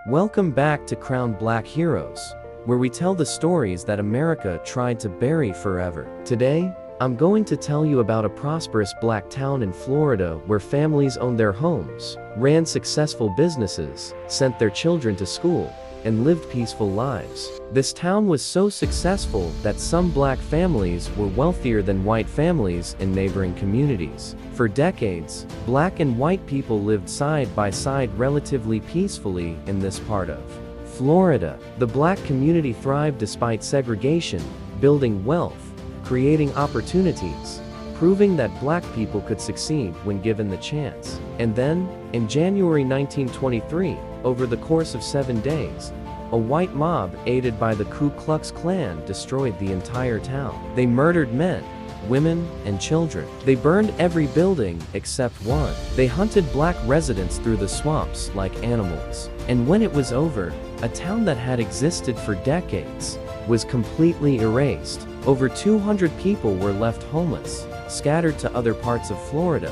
Welcome back to Crowned Black Heroes, where we tell the stories that America tried to bury forever. Today, I'm going to tell you about a prosperous black town in Florida where families owned their homes, ran successful businesses, sent their children to school, and lived peaceful lives. This town was so successful that some black families were wealthier than white families in neighboring communities. For decades, black and white people lived side by side relatively peacefully in this part of Florida. The black community thrived despite segregation, building wealth, creating opportunities, proving that black people could succeed when given the chance. And then, in January 1923, over the course of 7 days, a white mob aided by the Ku Klux Klan destroyed the entire town. They murdered men, women, and children. They burned every building except one. They hunted black residents through the swamps like animals. And when it was over, a town that had existed for decades was completely erased. Over 200 people were left homeless, scattered to other parts of Florida,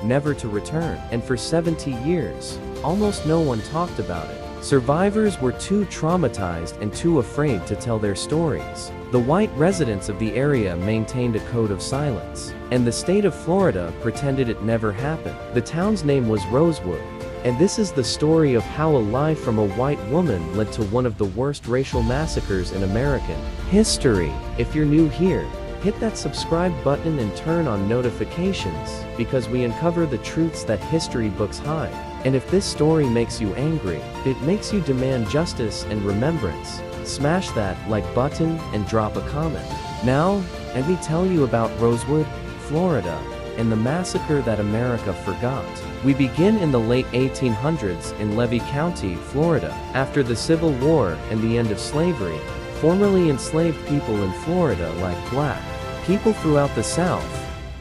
never to return. And for 70 years, almost no one talked about it. Survivors were too traumatized and too afraid to tell their stories. The white residents of the area maintained a code of silence, and the state of Florida pretended it never happened. The town's name was Rosewood, and this is the story of how a lie from a white woman led to one of the worst racial massacres in American history. If you're new here, hit that subscribe button and turn on notifications, because we uncover the truths that history books hide. And if this story makes you angry, it makes you demand justice and remembrance, smash that like button and drop a comment. Now, let me tell you about Rosewood, Florida, and the massacre that America forgot. We begin in the late 1800s in Levy County, Florida. After the Civil War and the end of slavery, formerly enslaved people in Florida, like black people throughout the South,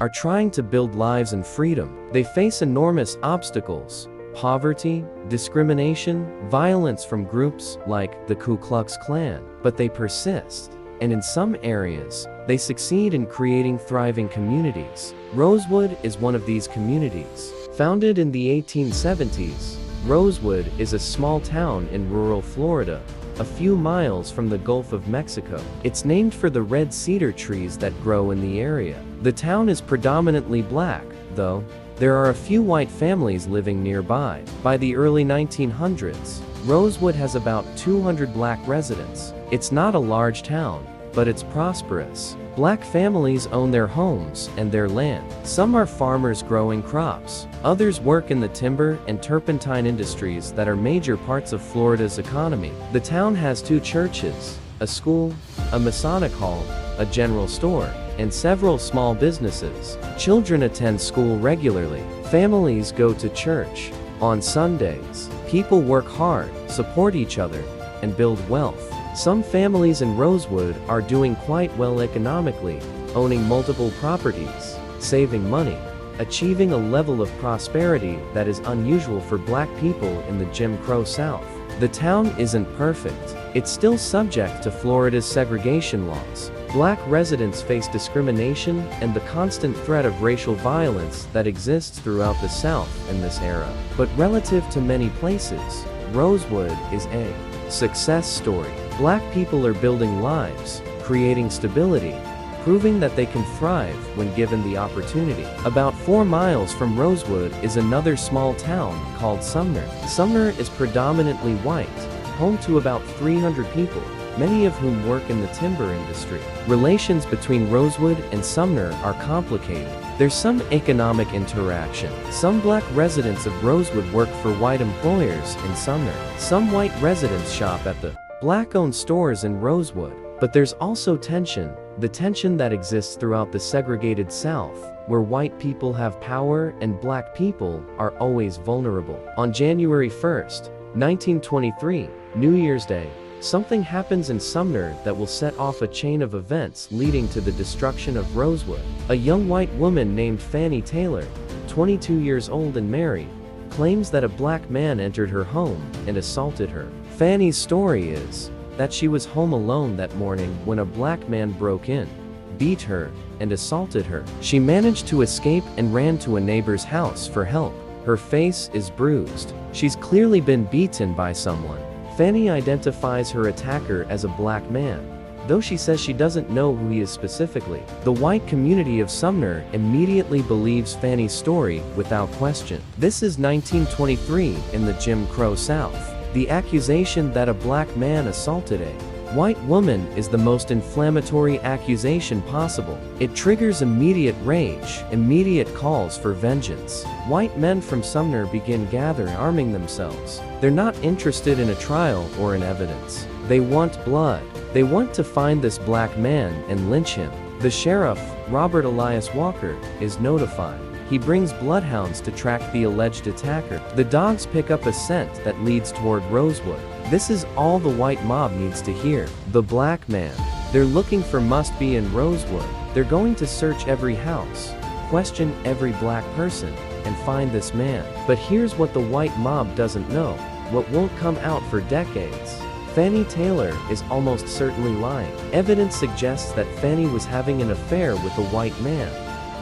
are trying to build lives and freedom. They face enormous obstacles: poverty, discrimination, violence from groups like the Ku Klux Klan. But they persist, and in some areas, they succeed in creating thriving communities. Rosewood is one of these communities. Founded in the 1870s, Rosewood is a small town in rural Florida, a few miles from the Gulf of Mexico. It's named for the red cedar trees that grow in the area. The town is predominantly black, though there are a few white families living nearby. By the early 1900s, Rosewood has about 200 black residents. It's not a large town, but it's prosperous. Black families own their homes and their land. Some are farmers growing crops. Others work in the timber and turpentine industries that are major parts of Florida's economy. The town has 2 churches, a school, a Masonic hall, a general store, and several small businesses. Children attend school regularly. Families go to church. On Sundays, people work hard, support each other, and build wealth. Some families in Rosewood are doing quite well economically, owning multiple properties, saving money, achieving a level of prosperity that is unusual for black people in the Jim Crow South. The town isn't perfect. It's still subject to Florida's segregation laws. Black residents face discrimination and the constant threat of racial violence that exists throughout the South in this era. But relative to many places, Rosewood is a success story. Black people are building lives, creating stability, proving that they can thrive when given the opportunity. About 4 miles from Rosewood is another small town called Sumner. Sumner is predominantly white, home to about 300 people, many of whom work in the timber industry. Relations between Rosewood and Sumner are complicated. There's some economic interaction. Some black residents of Rosewood work for white employers in Sumner. Some white residents shop at the black-owned stores in Rosewood. But there's also tension, the tension that exists throughout the segregated South, where white people have power and black people are always vulnerable. On January 1st, 1923, New Year's Day, something happens in Sumner that will set off a chain of events leading to the destruction of Rosewood. A young white woman named Fannie Taylor, 22 years old and married, claims that a black man entered her home and assaulted her. Fannie's story is that she was home alone that morning when a black man broke in, beat her, and assaulted her. She managed to escape and ran to a neighbor's house for help. Her face is bruised. She's clearly been beaten by someone. Fannie identifies her attacker as a black man, though she says she doesn't know who he is specifically. The white community of Sumner immediately believes Fannie's story without question. This is 1923 in the Jim Crow South. The accusation that a black man assaulted a white woman is the most inflammatory accusation possible. It triggers immediate rage, immediate calls for vengeance. White men from Sumner begin arming themselves. They're not interested in a trial or in evidence. They want blood. They want to find this black man and lynch him. The sheriff, Robert Elias Walker, is notified. He brings bloodhounds to track the alleged attacker. The dogs pick up a scent that leads toward Rosewood. This is all the white mob needs to hear. The black man they're looking for must be in Rosewood. They're going to search every house, question every black person, and find this man. But here's what the white mob doesn't know, what won't come out for decades. Fannie Taylor is almost certainly lying. Evidence suggests that Fannie was having an affair with a white man,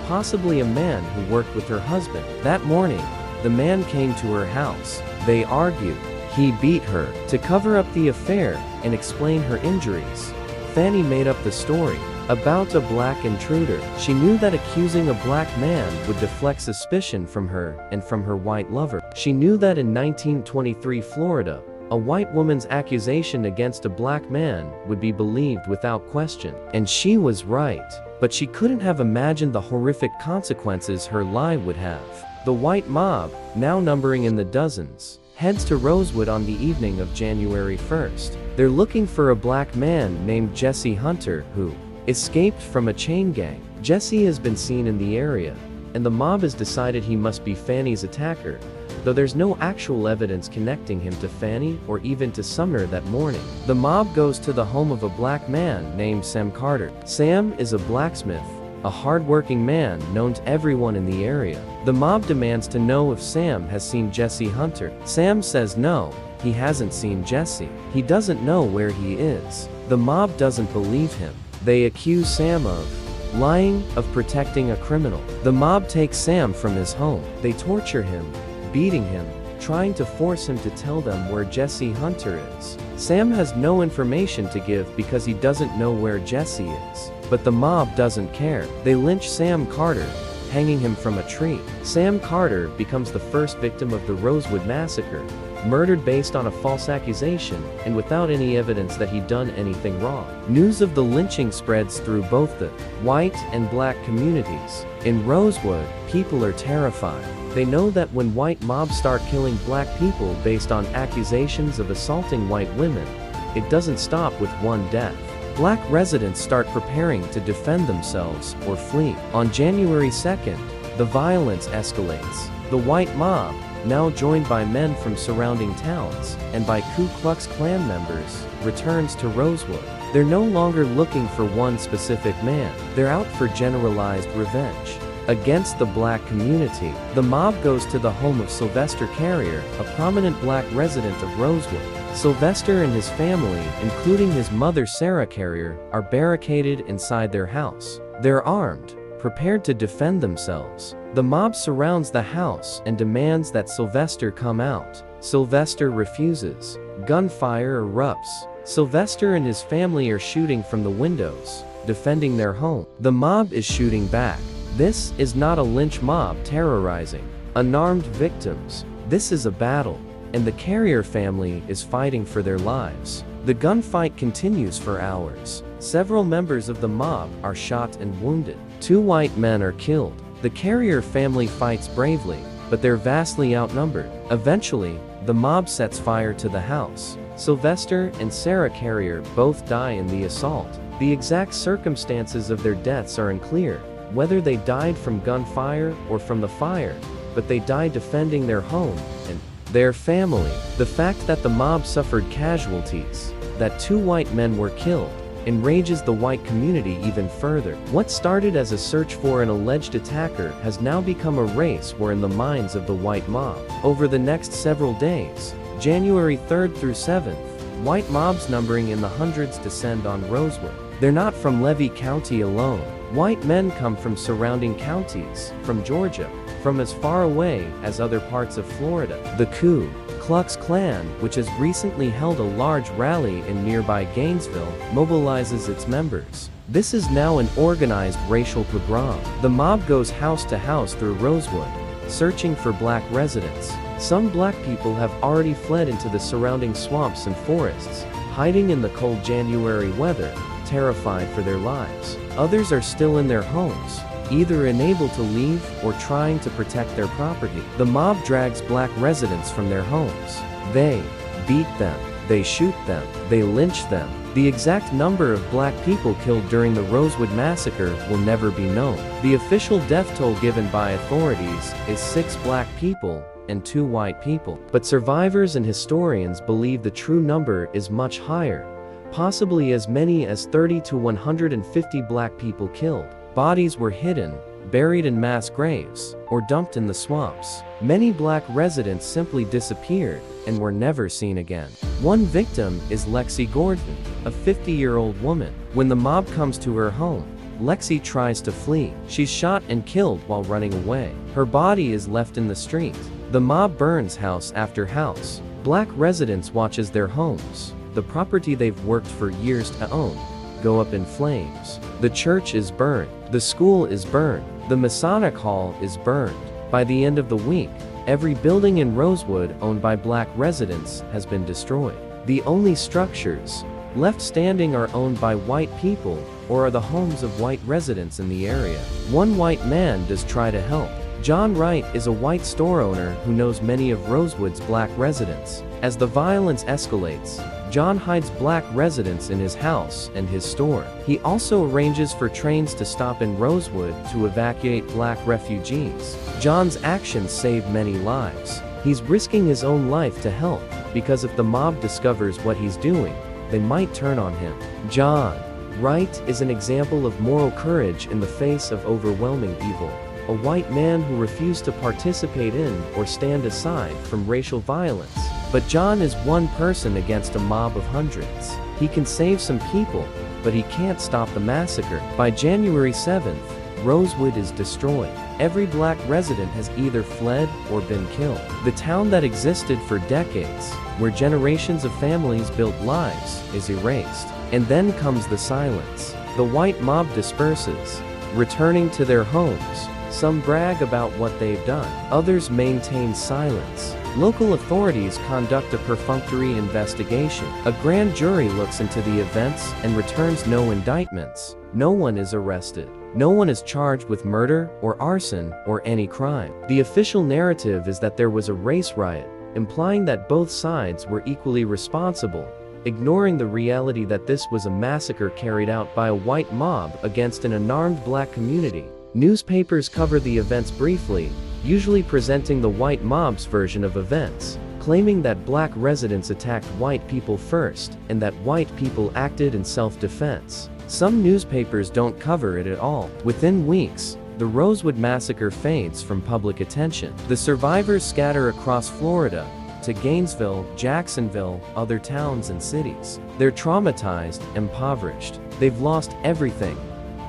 possibly a man who worked with her husband. That morning, the man came to her house. They argued. He beat her. To cover up the affair and explain her injuries, Fannie made up the story about a black intruder. She knew that accusing a black man would deflect suspicion from her and from her white lover. She knew that in 1923 Florida, a white woman's accusation against a black man would be believed without question. And she was right. But she couldn't have imagined the horrific consequences her lie would have. The white mob, now numbering in the dozens, heads to Rosewood on the evening of January 1st. They're looking for a black man named Jesse Hunter who escaped from a chain gang. Jesse has been seen in the area, and the mob has decided he must be Fannie's attacker, though there's no actual evidence connecting him to Fannie or even to Sumner that morning. The mob goes to the home of a black man named Sam Carter. Sam is a blacksmith, a hard-working man known to everyone in the area. The mob demands to know if Sam has seen Jesse Hunter. Sam says no, he hasn't seen Jesse. He doesn't know where he is. The mob doesn't believe him. They accuse Sam of lying, of protecting a criminal. The mob takes Sam from his home. They torture him, beating him, trying to force him to tell them where Jesse Hunter is. Sam has no information to give because he doesn't know where Jesse is. But the mob doesn't care. They lynch Sam Carter, hanging him from a tree. Sam Carter becomes the first victim of the Rosewood massacre, murdered based on a false accusation and without any evidence that he'd done anything wrong. News of the lynching spreads through both the white and black communities. In Rosewood, people are terrified. They know that when white mobs start killing black people based on accusations of assaulting white women, it doesn't stop with one death. Black residents start preparing to defend themselves or flee. On January 2nd, the violence escalates. The white mob, now joined by men from surrounding towns and by Ku Klux Klan members, returns to Rosewood. They're no longer looking for one specific man. They're out for generalized revenge against the black community. The mob goes to the home of Sylvester Carrier, a prominent black resident of Rosewood. Sylvester and his family, including his mother Sarah Carrier, are barricaded inside their house. They're armed, prepared to defend themselves. The mob surrounds the house and demands that Sylvester come out. Sylvester refuses. Gunfire erupts. Sylvester and his family are shooting from the windows, defending their home. The mob is shooting back. This is not a lynch mob terrorizing unarmed victims. This is a battle, and the Carrier family is fighting for their lives. The gunfight continues for hours. Several members of the mob are shot and wounded. 2 white men are killed. The Carrier family fights bravely, but they're vastly outnumbered. Eventually, the mob sets fire to the house. Sylvester and Sarah Carrier both die in the assault. The exact circumstances of their deaths are unclear, whether they died from gunfire or from the fire, but they died defending their home and their family. The fact that the mob suffered casualties, that 2 white men were killed, enrages the white community even further. What started as a search for an alleged attacker has now become a race war in the minds of the white mob. Over the next several days, January 3rd through 7th, white mobs numbering in the hundreds descend on Rosewood. They're not from Levy County alone. White men come from surrounding counties, from Georgia, from as far away as other parts of Florida. The Ku Klux Klan, which has recently held a large rally in nearby Gainesville, mobilizes its members. This is now an organized racial pogrom. The mob goes house to house through Rosewood, searching for black residents. Some black people have already fled into the surrounding swamps and forests, hiding in the cold January weather, terrified for their lives. Others are still in their homes, either unable to leave or trying to protect their property. The mob drags black residents from their homes. They beat them, they shoot them, they lynch them. The exact number of black people killed during the Rosewood massacre will never be known. The official death toll given by authorities is 6 black people and 2 white people. But survivors and historians believe the true number is much higher, possibly as many as 30 to 150 black people killed. Bodies were hidden, buried in mass graves, or dumped in the swamps. Many black residents simply disappeared and were never seen again. One victim is Lexi Gordon, a 50-year-old woman. When the mob comes to her home, Lexi tries to flee. She's shot and killed while running away. Her body is left in the street. The mob burns house after house. Black residents watch as their homes, the property they've worked for years to own, go up in flames. The church is burned. The school is burned. The Masonic Hall is burned. By the end of the week, every building in Rosewood owned by black residents has been destroyed. The only structures left standing are owned by white people or are the homes of white residents in the area. One white man does try to help. John Wright is a white store owner who knows many of Rosewood's black residents. As the violence escalates, John hides black residents in his house and his store. He also arranges for trains to stop in Rosewood to evacuate black refugees. John's actions save many lives. He's risking his own life to help, because if the mob discovers what he's doing, they might turn on him. John Wright is an example of moral courage in the face of overwhelming evil. A white man who refused to participate in or stand aside from racial violence. But John is one person against a mob of hundreds. He can save some people, but he can't stop the massacre. By January 7th, Rosewood is destroyed. Every black resident has either fled or been killed. The town that existed for decades, where generations of families built lives, is erased. And then comes the silence. The white mob disperses, returning to their homes. Some brag about what they've done. Others maintain silence. Local authorities conduct a perfunctory investigation. A grand jury looks into the events and returns no indictments. No one is arrested. No one is charged with murder or arson or any crime. The official narrative is that there was a race riot, implying that both sides were equally responsible, ignoring the reality that this was a massacre carried out by a white mob against an unarmed black community. Newspapers cover the events briefly, usually presenting the white mob's version of events, claiming that black residents attacked white people first, and that white people acted in self-defense. Some newspapers don't cover it at all. Within weeks, the Rosewood massacre fades from public attention. The survivors scatter across Florida, to Gainesville, Jacksonville, other towns and cities. They're traumatized, impoverished. They've lost everything: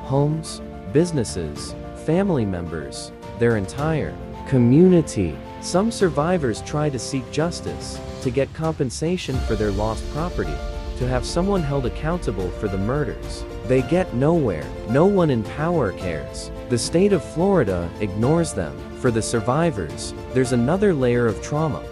homes, businesses, family members, their entire community. Some survivors try to seek justice, to get compensation for their lost property, to have someone held accountable for the murders. They get nowhere. No one in power cares. The state of Florida ignores them. For the survivors, there's another layer of trauma: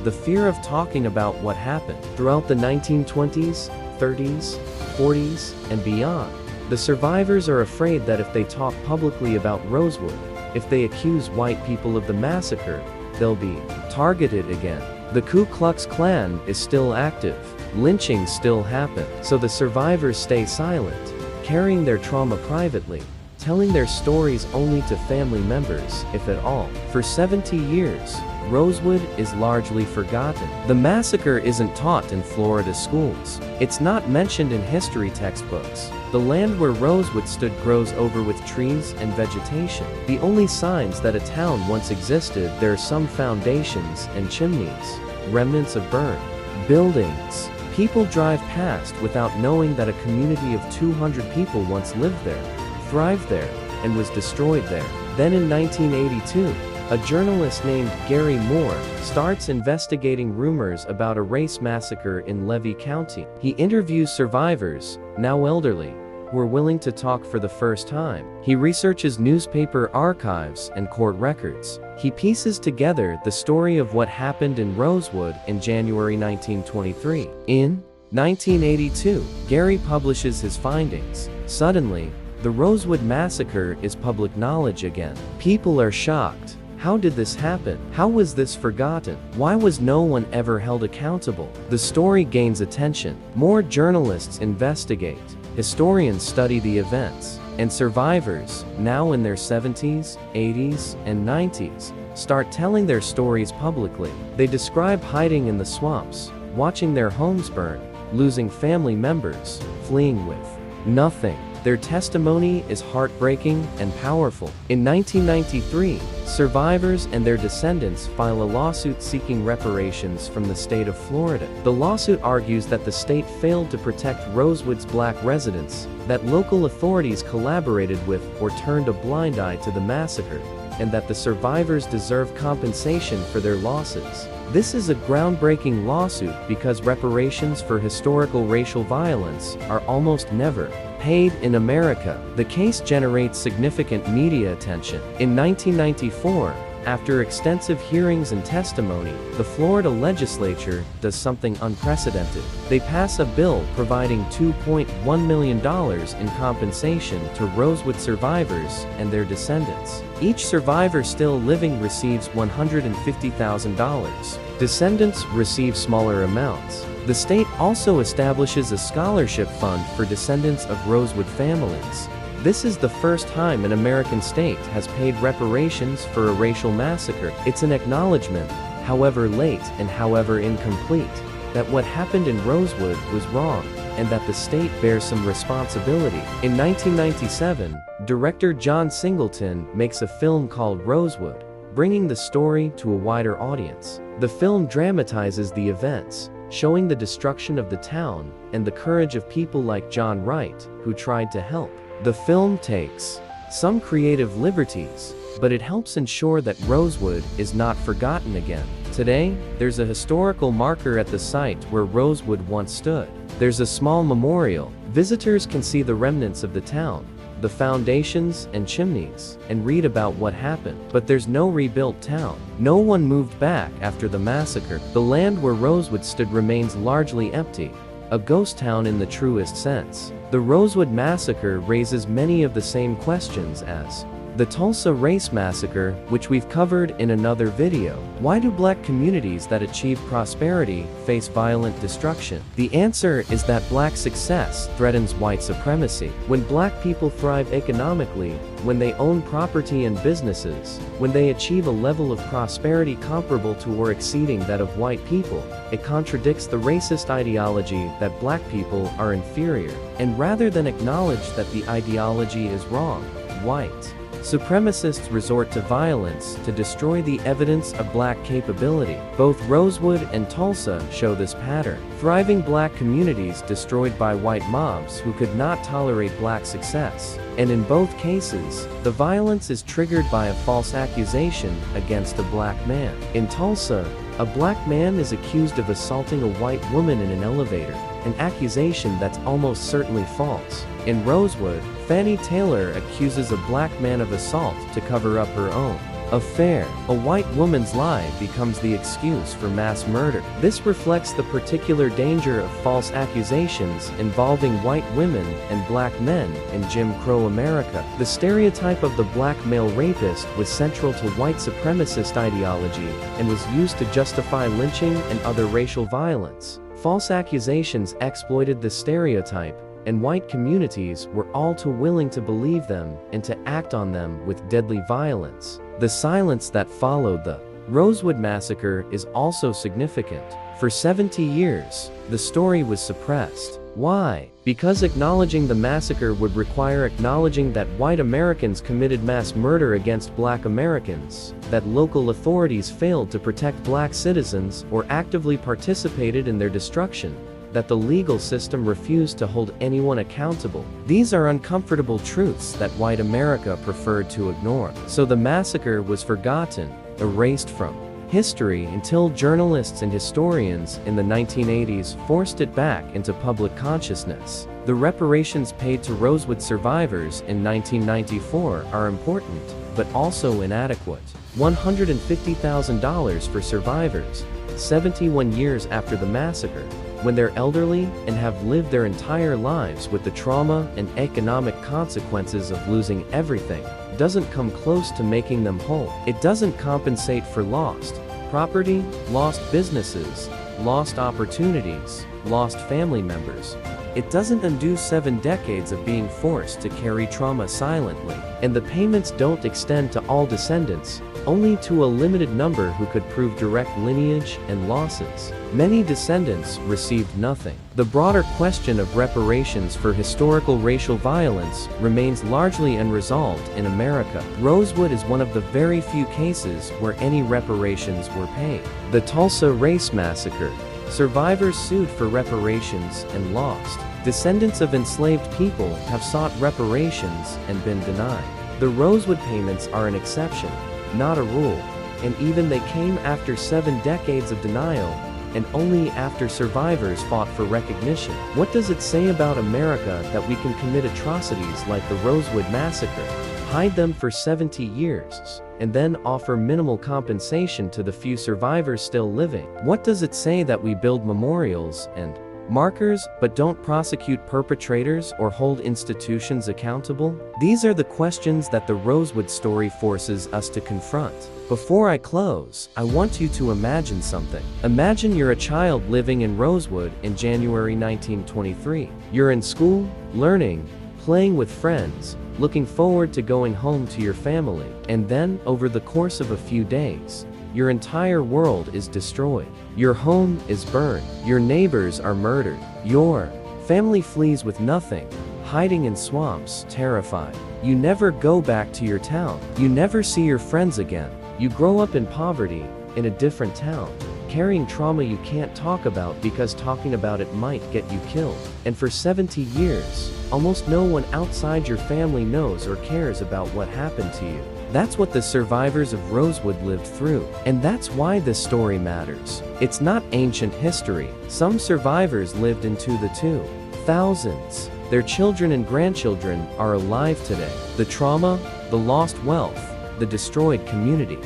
the fear of talking about what happened. Throughout the 1920s, 30s, 40s, and beyond, the survivors are afraid that if they talk publicly about Rosewood, if they accuse white people of the massacre, they'll be targeted again. The Ku Klux Klan is still active. Lynchings still happen. So the survivors stay silent, carrying their trauma privately, telling their stories only to family members, if at all. For 70 years, Rosewood is largely forgotten. The massacre isn't taught in Florida schools. It's not mentioned in history textbooks. The land where Rosewood stood grows over with trees and vegetation. The only signs that a town once existed: there are some foundations and chimneys, remnants of burned buildings. People drive past without knowing that a community of 200 people once lived there, thrived there, and was destroyed there. Then in 1982, a journalist named Gary Moore starts investigating rumors about a race massacre in Levy County. He interviews survivors, now elderly, who are willing to talk for the first time. He researches newspaper archives and court records. He pieces together the story of what happened in Rosewood in January 1923. In 1982, Gary publishes his findings. Suddenly, the Rosewood massacre is public knowledge again. People are shocked. How did this happen? How was this forgotten? Why was no one ever held accountable? The story gains attention. More journalists investigate. Historians study the events. And survivors, now in their 70s, 80s, and 90s, start telling their stories publicly. They describe hiding in the swamps, watching their homes burn, losing family members, fleeing with nothing. Their testimony is heartbreaking and powerful. In 1993, survivors and their descendants file a lawsuit seeking reparations from the state of Florida. The lawsuit argues that the state failed to protect Rosewood's black residents, that local authorities collaborated with or turned a blind eye to the massacre, and that the survivors deserve compensation for their losses. This is a groundbreaking lawsuit because reparations for historical racial violence are almost never paid in America. The case generates significant media attention. In 1994, after extensive hearings and testimony, the Florida legislature does something unprecedented. They pass a bill providing $2.1 million in compensation to Rosewood survivors and their descendants. Each survivor still living receives $150,000. Descendants receive smaller amounts. The state also establishes a scholarship fund for descendants of Rosewood families. This is the first time an American state has paid reparations for a racial massacre. It's an acknowledgement, however late and however incomplete, that what happened in Rosewood was wrong, and that the state bears some responsibility. In 1997, director John Singleton makes a film called Rosewood, bringing the story to a wider audience. The film dramatizes the events, showing the destruction of the town and the courage of people like John Wright, who tried to help. The film takes some creative liberties, but it helps ensure that Rosewood is not forgotten again. Today, there's a historical marker at the site where Rosewood once stood. There's a small memorial. Visitors can see the remnants of the town, the foundations and chimneys, and read about what happened. But there's no rebuilt town. No one moved back after the massacre. The land where Rosewood stood remains largely empty, a ghost town in the truest sense. The Rosewood massacre raises many of the same questions as the Tulsa Race Massacre, which we've covered in another video. Why do black communities that achieve prosperity face violent destruction? The answer is that black success threatens white supremacy. When black people thrive economically, when they own property and businesses, when they achieve a level of prosperity comparable to or exceeding that of white people, it contradicts the racist ideology that black people are inferior. And rather than acknowledge that the ideology is wrong, white supremacists resort to violence to destroy the evidence of black capability. Both Rosewood and Tulsa show this pattern. Thriving black communities destroyed by white mobs who could not tolerate black success. And in both cases, the violence is triggered by a false accusation against a black man. In Tulsa, a black man is accused of assaulting a white woman in an elevator, an accusation that's almost certainly false. In Rosewood, Fannie Taylor accuses a black man of assault to cover up her own affair. A white woman's lie becomes the excuse for mass murder. This reflects the particular danger of false accusations involving white women and black men in Jim Crow America. The stereotype of the black male rapist was central to white supremacist ideology and was used to justify lynching and other racial violence. False accusations exploited the stereotype, and white communities were all too willing to believe them and to act on them with deadly violence. The silence that followed the Rosewood massacre is also significant. For 70 years, the story was suppressed. Why? Because acknowledging the massacre would require acknowledging that white Americans committed mass murder against black Americans, that local authorities failed to protect black citizens or actively participated in their destruction, that the legal system refused to hold anyone accountable. These are uncomfortable truths that white America preferred to ignore. So the massacre was forgotten, erased from history until journalists and historians in the 1980s forced it back into public consciousness. The reparations paid to Rosewood survivors in 1994 are important, but also inadequate. $150,000 for survivors, 71 years after the massacre, when they're elderly and have lived their entire lives with the trauma and economic consequences of losing everything, doesn't come close to making them whole. It doesn't compensate for lost property, lost businesses, lost opportunities, lost family members. It doesn't undo 7 decades of being forced to carry trauma silently. And the payments don't extend to all descendants, only to a limited number who could prove direct lineage and losses. Many descendants received nothing. The broader question of reparations for historical racial violence remains largely unresolved in America. Rosewood is one of the very few cases where any reparations were paid. The Tulsa Race Massacre. Survivors sued for reparations and lost. Descendants of enslaved people have sought reparations and been denied. The Rosewood payments are an exception, not a rule, and even they came after 7 decades of denial, and only after survivors fought for recognition. What does it say about America that we can commit atrocities like the Rosewood Massacre, hide them for 70 years, and then offer minimal compensation to the few survivors still living? What does it say that we build memorials and markers, but don't prosecute perpetrators or hold institutions accountable? These are the questions that the Rosewood story forces us to confront. Before I close, I want you to imagine something. Imagine you're a child living in Rosewood in January 1923. You're in school, learning, playing with friends, looking forward to going home to your family. And then, over the course of a few days, your entire world is destroyed. Your home is burned. Your neighbors are murdered. Your family flees with nothing, hiding in swamps, terrified. You never go back to your town. You never see your friends again. You grow up in poverty, in a different town, carrying trauma you can't talk about because talking about it might get you killed. And for 70 years, almost no one outside your family knows or cares about what happened to you. That's what the survivors of Rosewood lived through. And that's why this story matters. It's not ancient history. Some survivors lived into the 2000s. Their children and grandchildren are alive today. The trauma, the lost wealth, the destroyed community.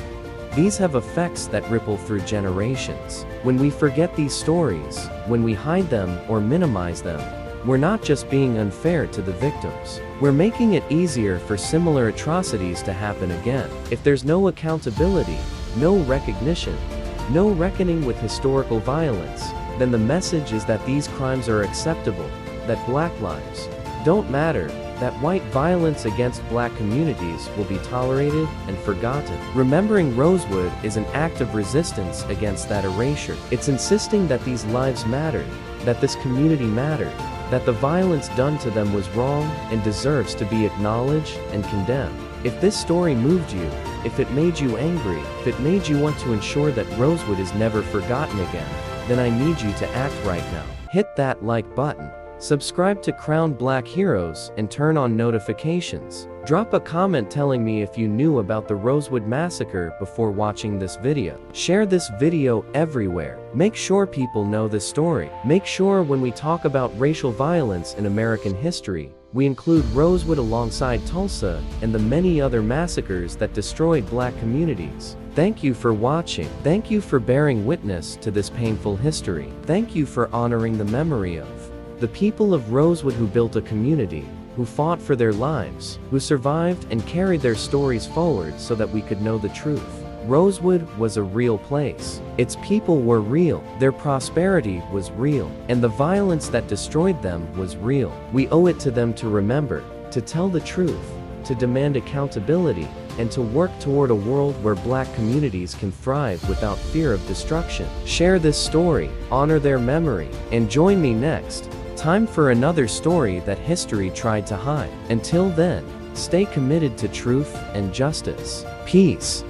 These have effects that ripple through generations. When we forget these stories, when we hide them or minimize them, we're not just being unfair to the victims. We're making it easier for similar atrocities to happen again. If there's no accountability, no recognition, no reckoning with historical violence, then the message is that these crimes are acceptable, that black lives don't matter, that white violence against black communities will be tolerated and forgotten. Remembering Rosewood is an act of resistance against that erasure. It's insisting that these lives mattered, that this community mattered, that the violence done to them was wrong and deserves to be acknowledged and condemned. If this story moved you, if it made you angry, if it made you want to ensure that Rosewood is never forgotten again, then I need you to act right now. Hit that like button. Subscribe to Crowned Black Heroes and turn on notifications. Drop a comment telling me if you knew about the Rosewood Massacre before watching this video. Share this video everywhere. Make sure people know this story. Make sure when we talk about racial violence in American history, we include Rosewood alongside Tulsa and the many other massacres that destroyed black communities. Thank you for watching. Thank you for bearing witness to this painful history. Thank you for honoring the memory of the people of Rosewood who built a community, who fought for their lives, who survived and carried their stories forward so that we could know the truth. Rosewood was a real place. Its people were real. Their prosperity was real. And the violence that destroyed them was real. We owe it to them to remember, to tell the truth, to demand accountability, and to work toward a world where black communities can thrive without fear of destruction. Share this story, honor their memory, and join me next time for another story that history tried to hide. Until then, stay committed to truth and justice. Peace.